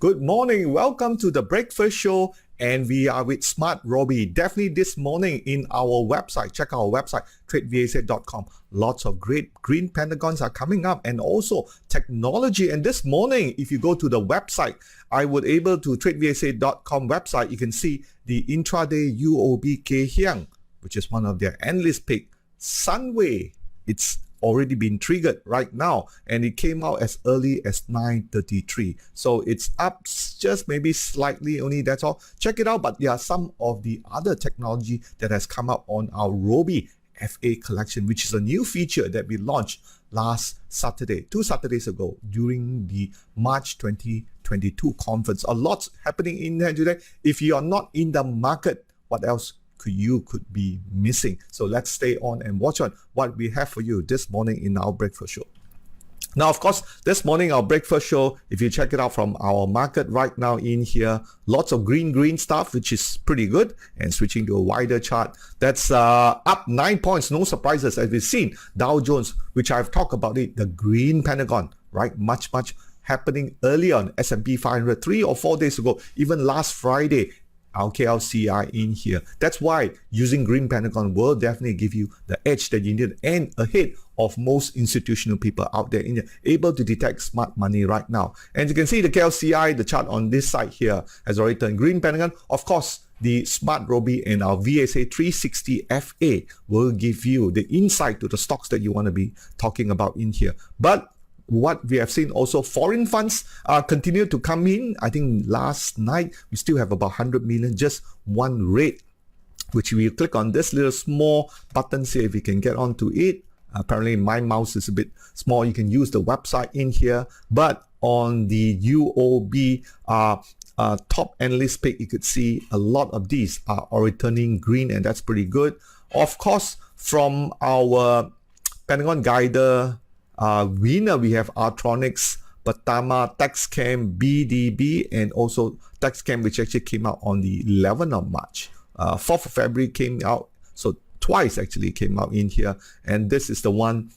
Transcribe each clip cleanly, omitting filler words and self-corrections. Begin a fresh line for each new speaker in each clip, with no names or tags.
Good morning. Welcome to the breakfast show, and we are with SMARTRobie. Definitely this morning in our website, check our website, tradevsa.com. Lots of great green Pentagons are coming up, and also technology. And this morning, if you go to the website, I would able to tradevsa.com website, you can see the intraday UOB Kehiang, which is one of their endless pick. Sunway, it's already been triggered right now, and it came out as early as 9:33, so it's up just maybe slightly only, that's all. Check it out. But there are some of the other technology that has come up on our Robie FA collection, which is a new feature that we launched last Saturday, 2 Saturdays ago, during the March 2022 conference. A lot's happening in there today. If you are not in the market, what else could be missing? So let's stay on and watch on what we have for you this morning in our breakfast show. Now, of course, this morning our breakfast show, if you check it out from our market right now in here, lots of green stuff, which is pretty good. And switching to a wider chart, that's up 9 points, no surprises, as we've seen. Dow Jones, which I've talked about it, the green Pentagon, right? Much happening early on. SP500 3 or 4 days ago, even last Friday, our KLCI in here. That's why using green Pentagon will definitely give you the edge that you need, and ahead of most institutional people out there in here, able to detect smart money right now. And you can see the KLCI, the chart on this side here, has already turned green Pentagon. Of course, the SMARTRobie and our VSA 360 FA will give you the insight to the stocks that you want to be talking about in here. But what we have seen also, foreign funds continue to come in. I think last night we still have about 100 million, just one rate, which we click on this little small button, see if we can get onto it. Apparently my mouse is a bit small. You can use the website in here, but on the UOB top analyst pick, you could see a lot of these are returning green, and that's pretty good. Of course, from our Pentagon Guider winner, we have Artronics, Batama, TechScam, BDB, and also TechScam, which actually came out on the 11th of March. 4th of February came out, so twice actually came out in here. And this is the one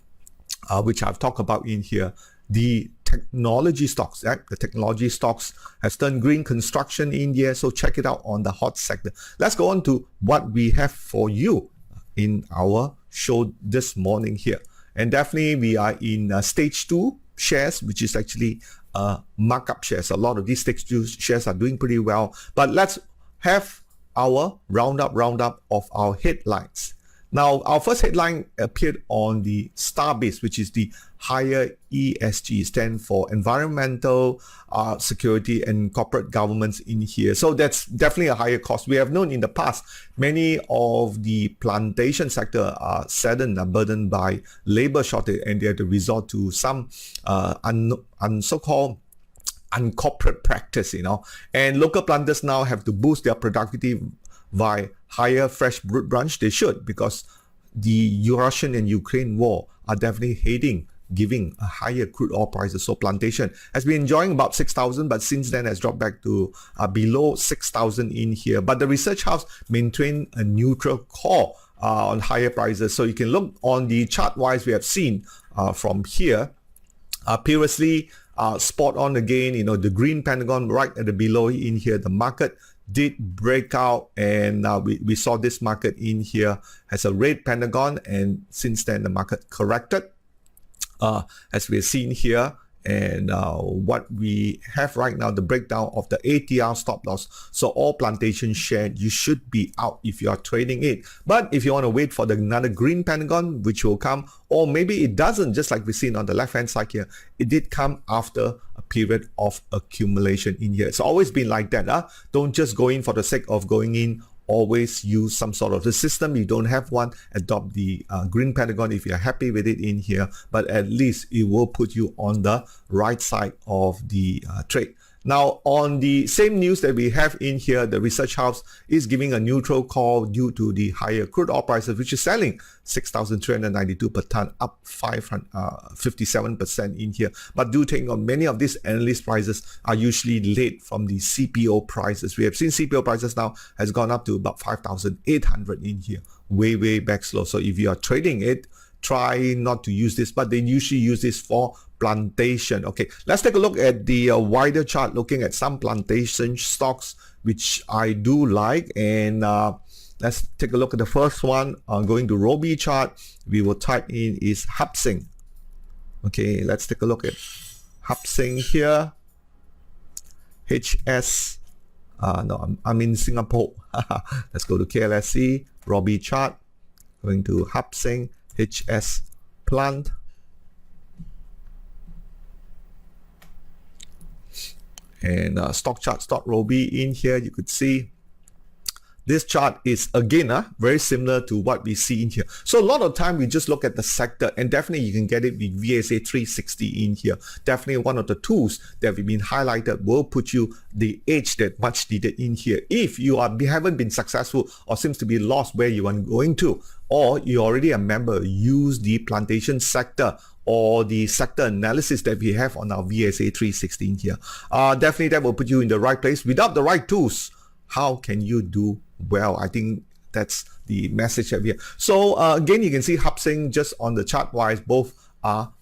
which I've talked about in here, the technology stocks. Right? The technology stocks has turned green, construction in here, so check it out on the hot sector. Let's go on to what we have for you in our show this morning here. And definitely we are in stage 2 shares, which is actually markup shares. A lot of these stage 2 shares are doing pretty well. But let's have our roundup of our headlines. Now, our first headline appeared on the Starbase, which is the higher ESG, stand for environmental, security, and corporate governance in here. So that's definitely a higher cost. We have known in the past, many of the plantation sector are saddened and burdened by labor shortage, and they have to resort to some so-called uncorporate practice, and local planters now have to boost their productivity by higher fresh fruit branch. They should, because the Russian and Ukraine war are definitely giving a higher crude oil prices. So plantation has been enjoying about 6,000, but since then has dropped back to below 6,000 in here. But the research house maintained a neutral call on higher prices. So you can look on the chart wise, we have seen from here previously spot on again, the green Pentagon right at the below in here. The market did break out, and we saw this market in here has a red Pentagon, and since then the market corrected as we're seeing here. And what we have right now, the breakdown of the ATR stop loss. So all plantation share, you should be out if you are trading it. But if you want to wait for another green Pentagon, which will come, or maybe it doesn't, just like we've seen on the left hand side here, it did come after a period of accumulation in here. It's always been like that. Don't just go in for the sake of going in. Always use some sort of the system. You don't have one, adopt the green Pentagon if you're happy with it in here, but at least it will put you on the right side of the trade. Now, on the same news that we have in here, the research house is giving a neutral call due to the higher crude oil prices, which is selling 6,392 per ton, up 57% in here. But do take on, many of these analyst prices are usually late from the CPO prices. We have seen CPO prices now has gone up to about 5,800 in here, way back slow. So if you are trading it, try not to use this, but they usually use this for plantation. Okay, let's take a look at the wider chart, looking at some plantation stocks which I do like. And let's take a look at the first one. Going to Robie chart, we will type in is Hapsing. Okay, let's take a look at Hapsing here. HS. No, I'm in Singapore. Let's go to KLSE, Robie chart. Going to Hapsing, HS plant. And stock chart, stock Robie in here, you could see this chart is again very similar to what we see in here. So a lot of time we just look at the sector, and definitely you can get it with VSA 360 in here. Definitely one of the tools that we've been highlighted will put you the edge that much needed in here. If you haven't been successful or seems to be lost where you are going to, or you're already a member, use the plantation sector or the sector analysis that we have on our VSA 360 in here. Definitely that will put you in the right place. Without the right tools, how can you do well? I think that's the message that we have. So again, you can see Hapsing just on the chart wise, both are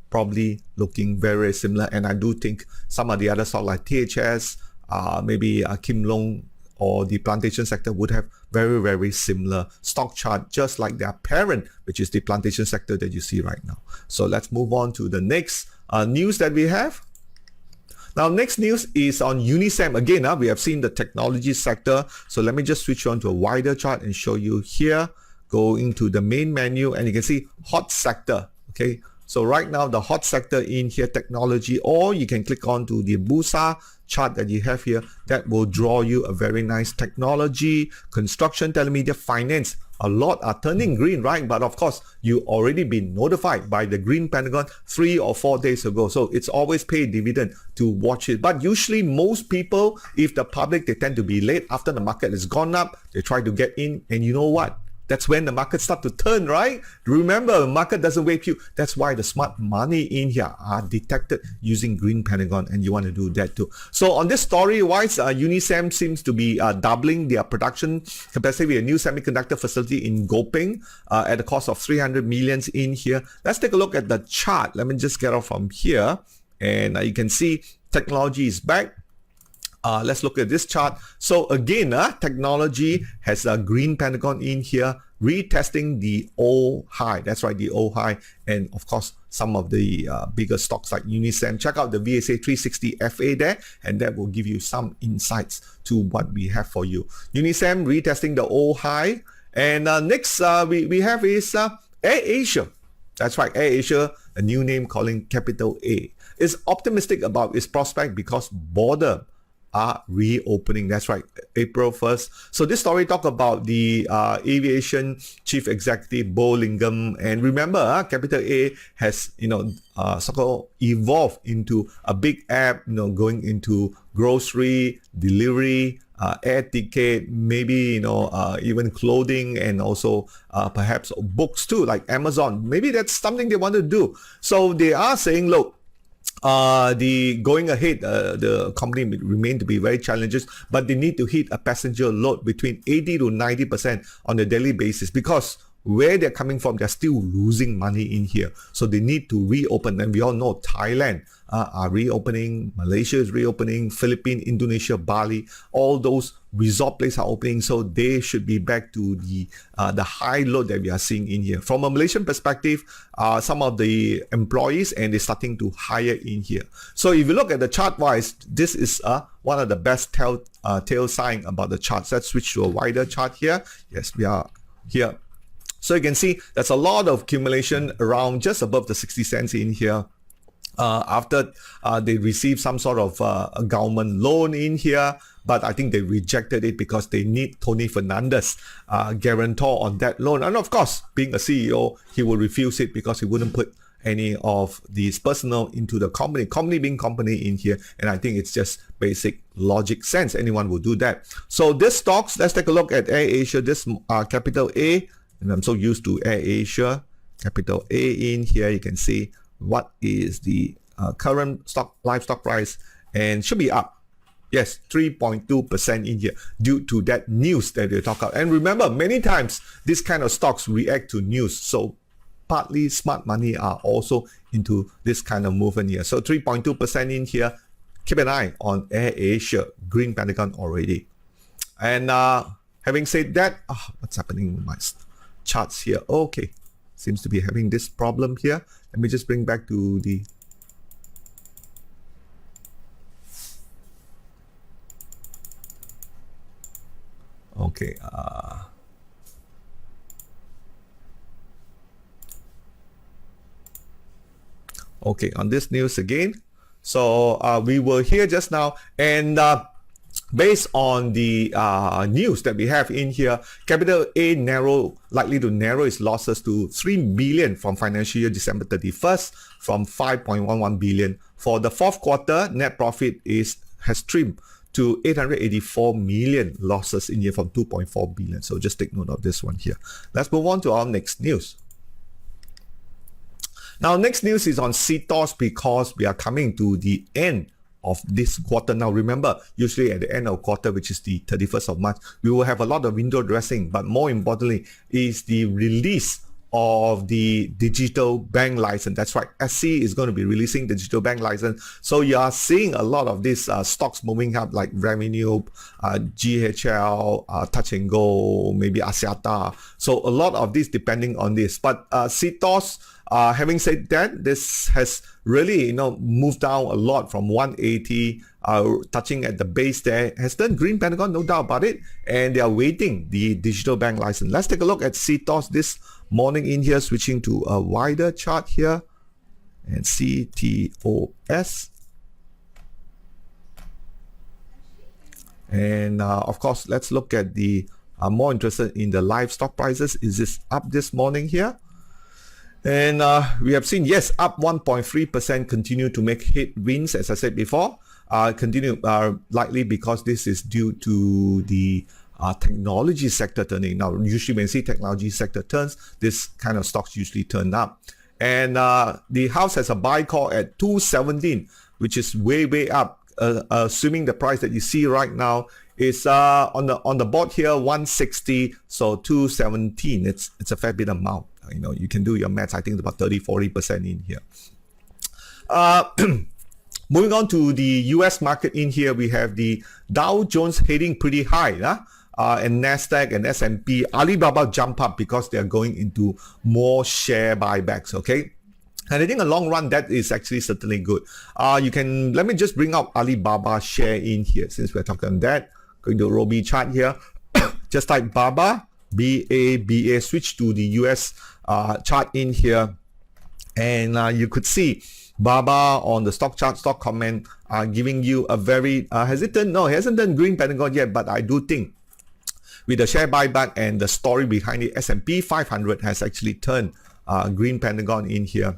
probably looking very similar. And I do think some of the other stocks like THS, maybe Kim Long or the plantation sector would have very, very similar stock chart, just like their parent, which is the plantation sector that you see right now. So let's move on to the next news that we have. Now, next news is on Unisem. Again, we have seen the technology sector. So let me just switch on to a wider chart and show you here. Go into the main menu and you can see hot sector. Okay, so right now the hot sector in here, technology, or you can click on to the Bursa chart that you have here. That will draw you a very nice technology, construction, telemedia, finance. A lot are turning green, right? But of course, you already been notified by the Green Pentagon 3 or 4 days ago. So it's always pay dividend to watch it. But usually most people, if the public, they tend to be late after the market has gone up. They try to get in, and you know what? That's when the market start to turn, right? Remember, the market doesn't wait you. That's why the smart money in here are detected using Green Pentagon, and you want to do that too. So on this story-wise, Unisem seems to be doubling their production capacity with a new semiconductor facility in Gopeng at a cost of 300 million in here. Let's take a look at the chart. Let me just get off from here, and you can see technology is back. Let's look at this chart. So again, technology has a Green Pentagon in here, retesting the old high. That's right, the old high. And of course, some of the bigger stocks like Unisem. Check out the VSA 360 FA there, and that will give you some insights to what we have for you. Unisem retesting the old high. And next we have is AirAsia. That's right, AirAsia, a new name calling Capital A, is optimistic about its prospect because border are reopening. That's right, April 1st. So this story talk about the aviation chief executive Bo Lingham, and remember, Capital A has so-called evolved into a big app, going into grocery delivery, air ticket, maybe even clothing, and also perhaps books too, like Amazon. Maybe that's something they want to do. So they are saying, look, the going ahead, the company remain to be very challenges, but they need to hit a passenger load between 80 to 90% on a daily basis, because where they're coming from, they're still losing money in here. So they need to reopen. And we all know Thailand are reopening, Malaysia is reopening, Philippines, Indonesia, Bali, all those resort places are opening. So they should be back to the high load that we are seeing in here. From a Malaysian perspective, some of the employees, and they're starting to hire in here. So if you look at the chart wise, this is one of the best tail sign about the charts. Let's switch to a wider chart here. Yes, we are here. So you can see there's a lot of accumulation around just above the 60 cents in here. After they received some sort of a government loan in here, but I think they rejected it because they need Tony Fernandez guarantor on that loan. And of course, being a CEO, he will refuse it because he wouldn't put any of these personnel into the company being company in here. And I think it's just basic logic sense. Anyone will do that. So this stocks, let's take a look at AirAsia, this Capital A. And I'm so used to AirAsia, Capital A in here. You can see what is the current live stock price, and should be up. Yes, 3.2% in here due to that news that they talk about. And remember, many times this kind of stocks react to news. So partly smart money are also into this kind of movement here. So 3.2% in here. Keep an eye on Air Asia, Green Pentagon already. And having said that, what's happening with my charts here? Okay, seems to be having this problem here. Let me just bring back to the... Okay, okay, on this news again. So we were here just now, and based on the news that we have in here, Capital A likely to narrow its losses to 3 billion from financial year December 31st from 5.11 billion. For the fourth quarter, net profit has trimmed to 884 million losses in year from 2.4 billion. So just take note of this one here. Let's move on to our next news. Now, next news is on CTOS because we are coming to the end of this quarter. Now, remember, usually at the end of quarter, which is the 31st of March, we will have a lot of window dressing, but more importantly is the release of the digital bank license. That's right, SC is going to be releasing the digital bank license. So you are seeing a lot of these stocks moving up, like Revenue, GHL, Touch and Go, maybe Axiata. So a lot of these depending on this. But CTOS, having said that, this has really moved down a lot from 180, touching at the base there. Has done Green Pentagon, no doubt about it, and they are waiting the digital bank license. Let's take a look at CTOS this morning in here, switching to a wider chart here, and CTOS. And of course, let's look at the more interested in the live stock prices. Is this up this morning here? And we have seen, yes, up 1.3%, continue to make headwinds, as I said before. Continue likely because this is due to the technology sector turning. Now, usually when you see technology sector turns, this kind of stocks usually turn up. And the house has a buy call at 217, which is way up. Assuming the price that you see right now is on the board here 160, so 217. It's a fair bit amount. You can do your maths. I think it's about 30-40% in here. Moving on to the US market in here, we have the Dow Jones heading pretty high, and NASDAQ and S&P. Alibaba jump up because they are going into more share buybacks, okay? And I think in the long run, that is actually certainly good. Let me just bring up Alibaba share in here since we're talking on that. Going to Robie chart here. Just type BABA, B-A-B-A, switch to the US chart in here. And you could see BABA on the stock chart, stock comment, giving you a very, has it done? No, it hasn't done Green Pentagon yet, but I do think with the share buyback and the story behind it, SP500 has actually turned Green Pentagon in here.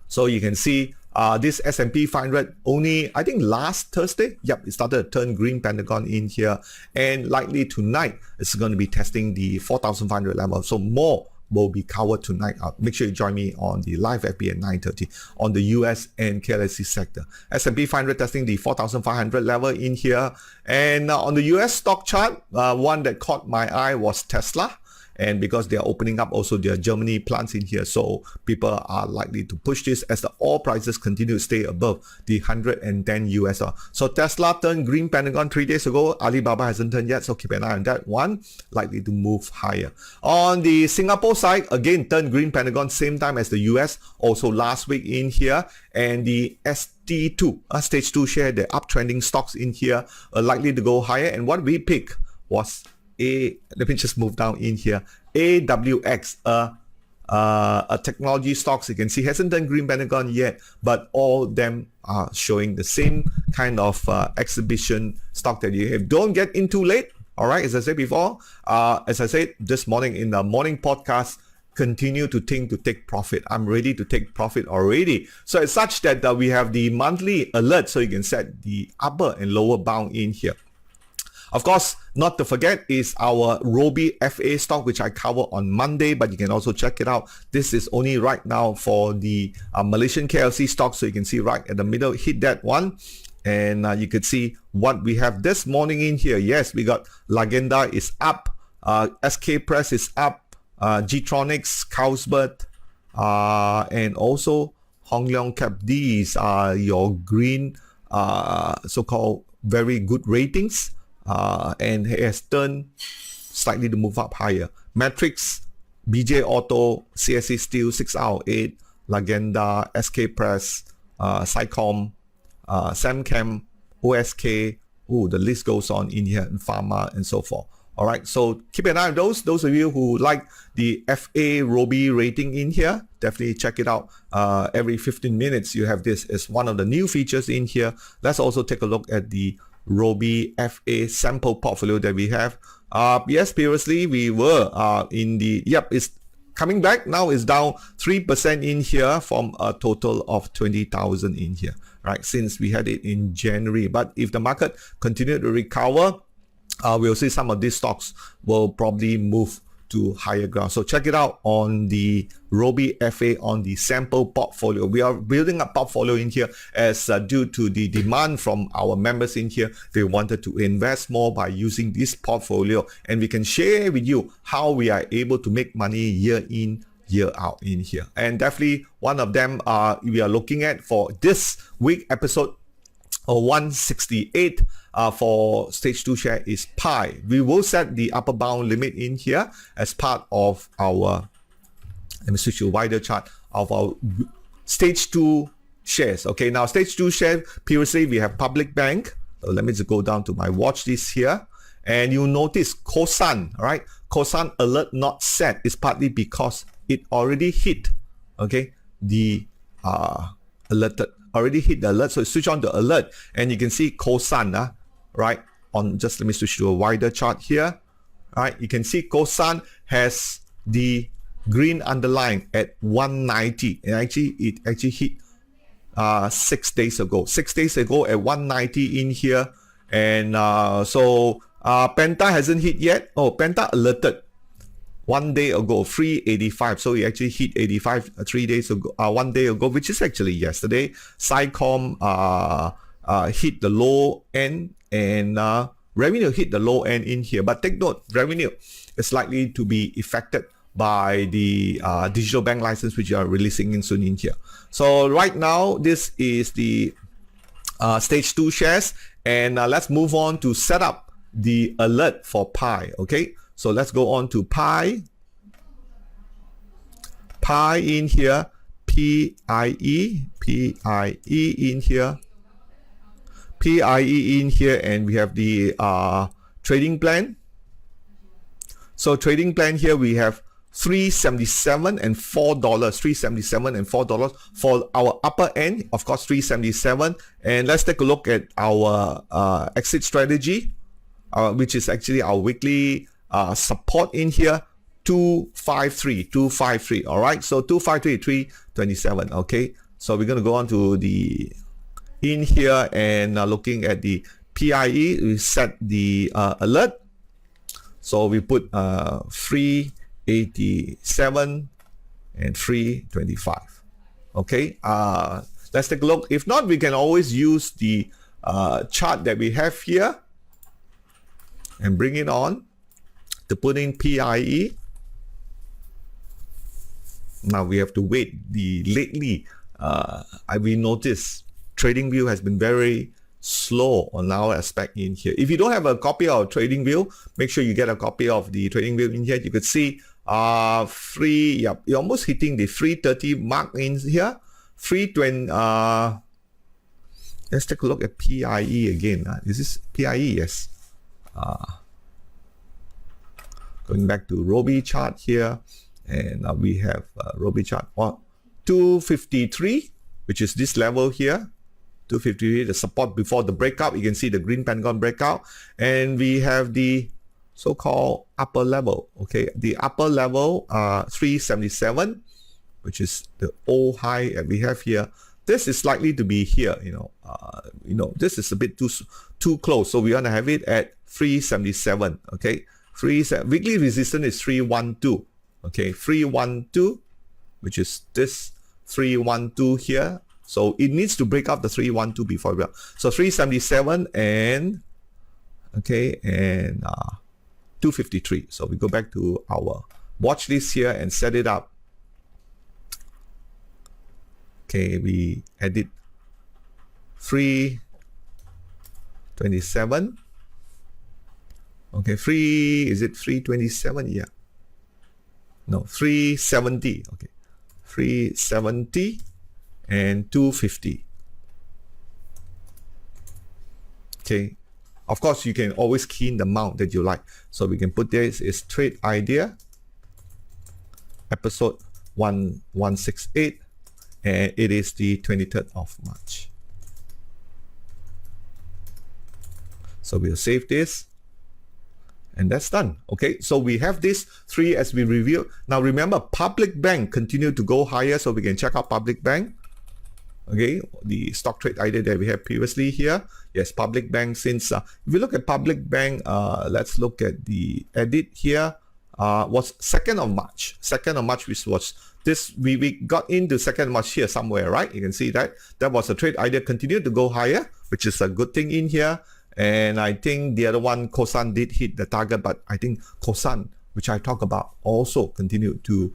So you can see this S&P 500 only, I think last Thursday, yep, it started to turn Green Pentagon in here. And likely tonight, it's going to be testing the 4,500 level. So more will be covered tonight. Make sure you join me on the live FB at 9:30 on the US and KLSE sector. S&P 500 testing the 4,500 level in here. And on the US stock chart, one that caught my eye was Tesla. And because they are opening up also their Germany plants in here, so people are likely to push this as the oil prices continue to stay above the 110 US. So Tesla turned Green Pentagon 3 days ago. Alibaba hasn't turned yet, so keep an eye on that one. Likely to move higher. On the Singapore side, again, turned Green Pentagon same time as the US, also last week in here. And the ST2, stage 2 share, the uptrending stocks in here are likely to go higher. And what we picked was let me just move down in here. AWX, a technology stocks, you can see hasn't done Green Pentagon yet, but all them are showing the same kind of exhibition stock that you have. Don't get in too late. All right, as I said before, as I said this morning in the morning podcast, continue to think to take profit. I'm ready to take profit already. So it's such that we have the monthly alert, so you can set the upper and lower bound in here. Of course, not to forget is our Robie FA stock, which I cover on Monday, but you can also check it out. This is only right now for the Malaysian KLSE stock, so you can see right at the middle, hit that one. And you could see what we have this morning in here. Yes, we got Lagenda is up, SK Press is up, Gtronics, Carlsberg, and also Hong Leong Cap. These are your green so-called very good ratings, and has turned slightly to move up higher. Matrix, BJ Auto, CSC Steel 6 out of 8, Lagenda, SK Press, Cycom, Samcam, OSK. The list goes on in here, and Pharma and so forth. All right, so keep an eye on those. Those of you who like the FA Robie rating in here, definitely check it out. Every 15 minutes, you have this as one of the new features in here. Let's also take a look at the Robie FA sample portfolio that we have. Yes, previously we were in the, it's coming back. Now it's down 3% in here from a total of 20,000 in here, right? Since we had it in January. But if the market continued to recover, we'll see some of these stocks will probably move to higher ground. So check it out on the Robie FA on the sample portfolio. We are building a portfolio in here as due to the demand from our members in here. They wanted to invest more by using this portfolio, and we can share with you how we are able to make money year in, year out in here. And definitely one of them we are looking at for this week episode 168 for stage 2 share is Pi. We will set the upper bound limit in here as part of our, let me switch to a wider chart of our stage 2 shares. Okay, now stage 2 share, previously we have Public Bank. So let me just go down to my watch list here, and you'll notice Kosan, right? Kosan alert not set is partly because it already hit, okay, the alerted, already hit the alert. So switch on the alert, and you can see Kosan, right? On, just let me switch to a wider chart here, right? You can see Kosan has the green underline at 190, and it actually hit 6 days ago. 6 days ago at 190 in here, and so Penta hasn't hit yet. Penta alerted 1 day ago, 385. So it actually hit 85 3 days ago, 1 day ago, which is actually yesterday. Cycom hit the low end, and revenue hit the low end in here. But take note, revenue is likely to be affected by the digital bank license, which are releasing in soon in here. So right now, this is the stage 2 shares, and let's move on to set up the alert for Pi. Okay, so let's go on to Pi. Pi in here, PIE in here, PIE in here, and we have the trading plan. So trading plan here, we have $377 and $4, $377 and $4 for our upper end, of course $377. And let's take a look at our exit strategy, which is actually our weekly support in here, 253. All right, so 253, 327. Okay, so we're going to go on to the in here, and looking at the PIE, we set the alert. So we put 387 and 325. Okay, let's take a look. If not, we can always use the chart that we have here and bring it on to put in PIE. Now we have to wait. Lately, we noticed TradingView has been very slow on our aspect in here. If you don't have a copy of TradingView, make sure you get a copy of the TradingView in here. You could see you're almost hitting the 330 mark in here. 320. Let's take a look at PIE again. Is this PIE? Yes. Going back to Robie chart here, and we have Robie chart 253, which is this level here. 253, the support before the breakout. You can see the green Pentagon breakout, and we have the so-called upper level. Okay, the upper level 377, which is the old high that we have here. This is likely to be here. This is a bit too close, so we want to have it at 377. Okay, weekly resistance is 312. Okay, 312, which is this 312 here. So it needs to break up the 312 before we are. So 377 and 253. So we go back to our watch list here and set it up Okay, we edit 327. Okay, is it 327? Yeah. No, 370. Okay, 370 and 250. Okay, of course you can always key in the amount that you like. So we can put this is trade idea, episode 168, and it is the 23rd of March. So we'll save this. And that's done. Okay, so we have these three as we review. Now remember, public bank continue to go higher, so we can check out public bank. Okay, the stock trade idea that we have previously here. Yes, public bank, since if we look at public bank, let's look at the edit here. Was 2nd of March. 2nd of March, which was this, we got into 2nd of March here somewhere, right? You can see that. That was a trade idea, continued to go higher, which is a good thing in here. And I think the other one, Kosan, did hit the target, but I think Kosan, which I talk about, also continued to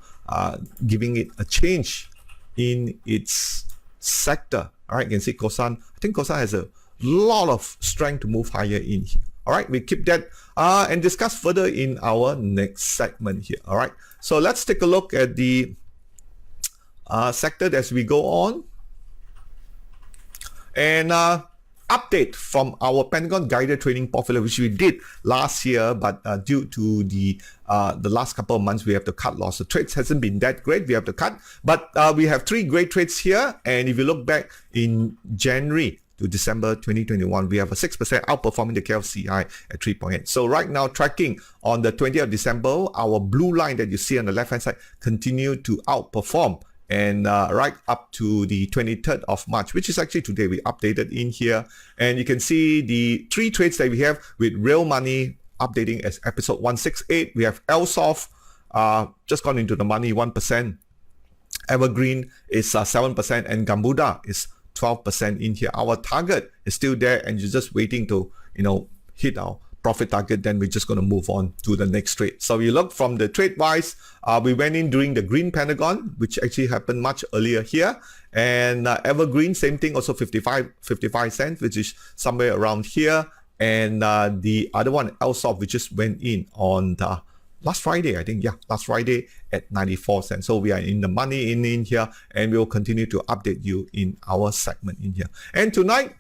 giving it a change in its sector. All right, you can see Kosan. I think Kosan has a lot of strength to move higher in here. All right, we keep that and discuss further in our next segment here. All right, so let's take a look at the sector as we go on. And update from our Pentagon guided trading portfolio, which we did last year, but due to the last couple of months, we have to cut loss. The trades hasn't been that great. We have to cut, but we have 3 great trades here. And if you look back in January to December 2021, we have a 6% outperforming the KLCI at 3.8. So right now, tracking on the 20th of December, our blue line that you see on the left hand side continue to outperform. And right up to the 23rd of March, which is actually today, we updated in here. And you can see the 3 trades that we have with real money updating as episode 168. We have LSoft just gone into the money, 1%. Evergreen is 7%, and Gambuda is 12% in here. Our target is still there, and you're just waiting to, hit our profit target. Then we're just going to move on to the next trade. So we look from the trade wise, we went in during the green Pentagon, which actually happened much earlier here. And Evergreen, same thing, also 55 cents, which is somewhere around here. And the other one, LSoft, we just went in on the last Friday, I think. Yeah, last Friday at 94 cents. So we are in the money in here, and we'll continue to update you in our segment in here. And tonight,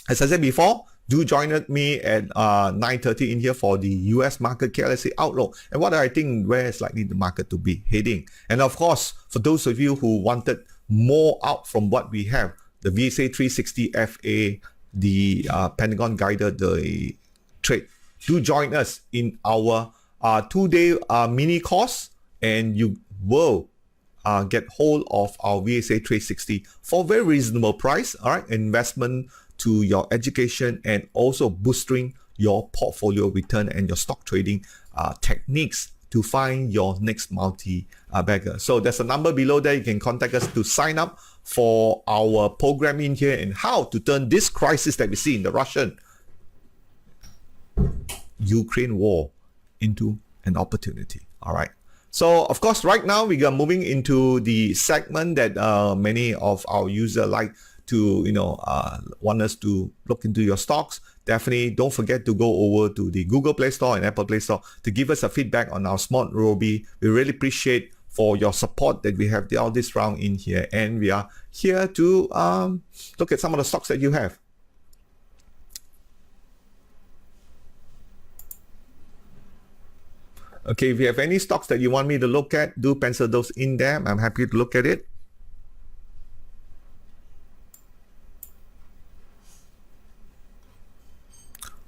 as I said before, do join me at 9:30 in here for the US market KLSE outlook and what I think where is likely the market to be heading. And of course, for those of you who wanted more out from what we have, the VSA 360 FA, the Pentagon guided the trade, do join us in our 2-day mini course, and you will get hold of our VSA 360 for a very reasonable price. All right, investment to your education and also boosting your portfolio return and your stock trading techniques to find your next multi-bagger. So there's a number below there. You can contact us to sign up for our program in here and how to turn this crisis that we see in the Russian-Ukraine war into an opportunity. All right. So of course, right now we are moving into the segment that many of our users like to want us to look into your stocks. Definitely don't forget to go over to the Google Play Store and Apple Play Store to give us a feedback on our SMARTRobie. We really appreciate for your support that we have all this round in here, and we are here to look at some of the stocks that you have. Okay, if you have any stocks that you want me to look at, do pencil those in there. I'm happy to look at it.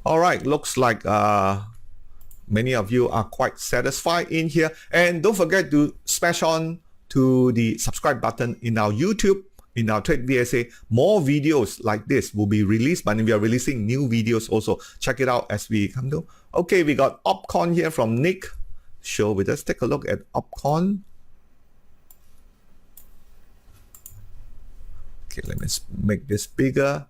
All right, looks like many of you are quite satisfied in here. And don't forget to smash on to the subscribe button in our YouTube, in our Trade VSA. More videos like this will be released, but we are releasing new videos also. Check it out as we come to. Okay, we got Opcon here from Nick. Show with us. Take a look at Opcon. Okay, let me make this bigger.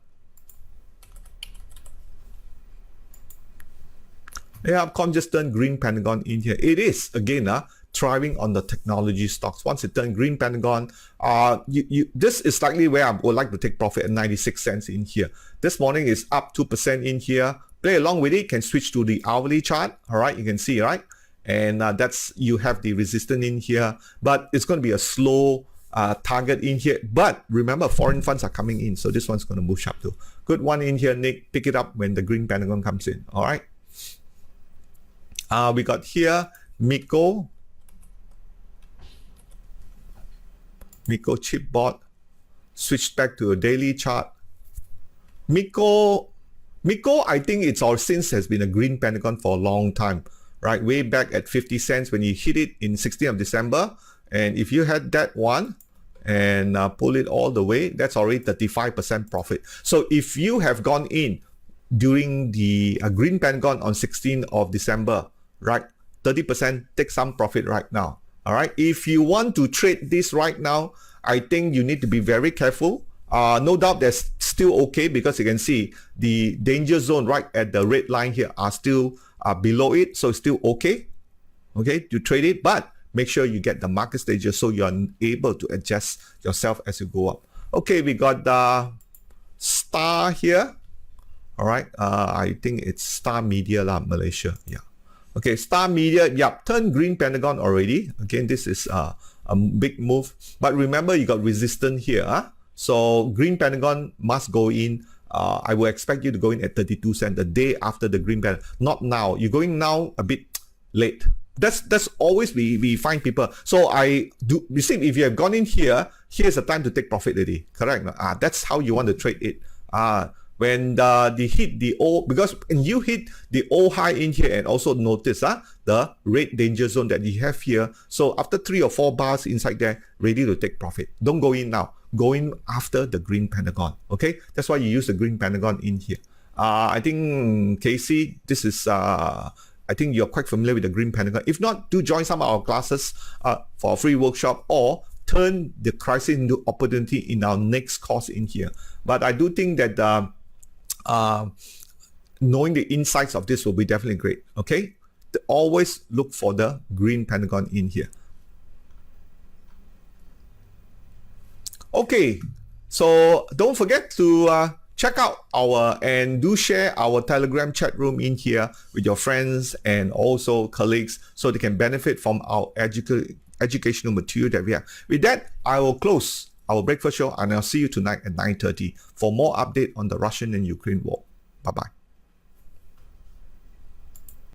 Yeah, Opcon just turned green Pentagon in here. It is, again, thriving on the technology stocks. Once it turned green Pentagon, this is likely where I would like to take profit at 96 cents in here. This morning is up 2% in here. Play along with it. Can switch to the hourly chart. All right, you can see, right? And that's, you have the resistance in here, but it's going to be a slow target in here. But remember, foreign funds are coming in, so this one's going to move sharp too. Good one in here, Nick. Pick it up when the green Pentagon comes in. All right. We got here Miko chipboard. Switched back to a daily chart. Miko, I think it's our since has been a green Pentagon for a long time, right? Way back at 50 cents when you hit it in 16th of December. And if you had that one and pull it all the way, that's already 35% profit. So if you have gone in during the green Pentagon on 16th of December, right? 30%, take some profit right now. All right. If you want to trade this right now, I think you need to be very careful. No doubt that's still okay, because you can see the danger zone right at the red line here are still below it. So it's still okay. Okay, to trade it, but make sure you get the market stages so you're able to adjust yourself as you go up. Okay, we got the Star here. All right. I think it's Star Media Malaysia. Yeah. Okay, Star Media, turned green Pentagon already. Again, this is a big move. But remember, you got resistance here. So green Pentagon must go in. I will expect you to go in at 32 cents the day after the green Pentagon. Not now. You're going now a bit late. That's always we find people. So you see, if you have gone in here, here's the time to take profit already. Correct? That's how you want to trade it. When they hit the old, because when you hit the old high in here, and also notice the red danger zone that you have here. So after 3 or 4 bars inside there, ready to take profit. Don't go in now. Go in after the green Pentagon. Okay, that's why you use the green Pentagon in here. I think Casey, this is I think you're quite familiar with the green Pentagon. If not, do join some of our classes for a free workshop, or turn the crisis into opportunity in our next course in here. But I do think that knowing the insights of this will be definitely great. Okay, always look for the green Pentagon in here. Okay, so don't forget to check out and do share our Telegram chat room in here with your friends and also colleagues, so they can benefit from our educational material that we have. With that, I will close our breakfast show, and I'll see you tonight at 9:30 for more update on the Russian and Ukraine war. Bye-bye.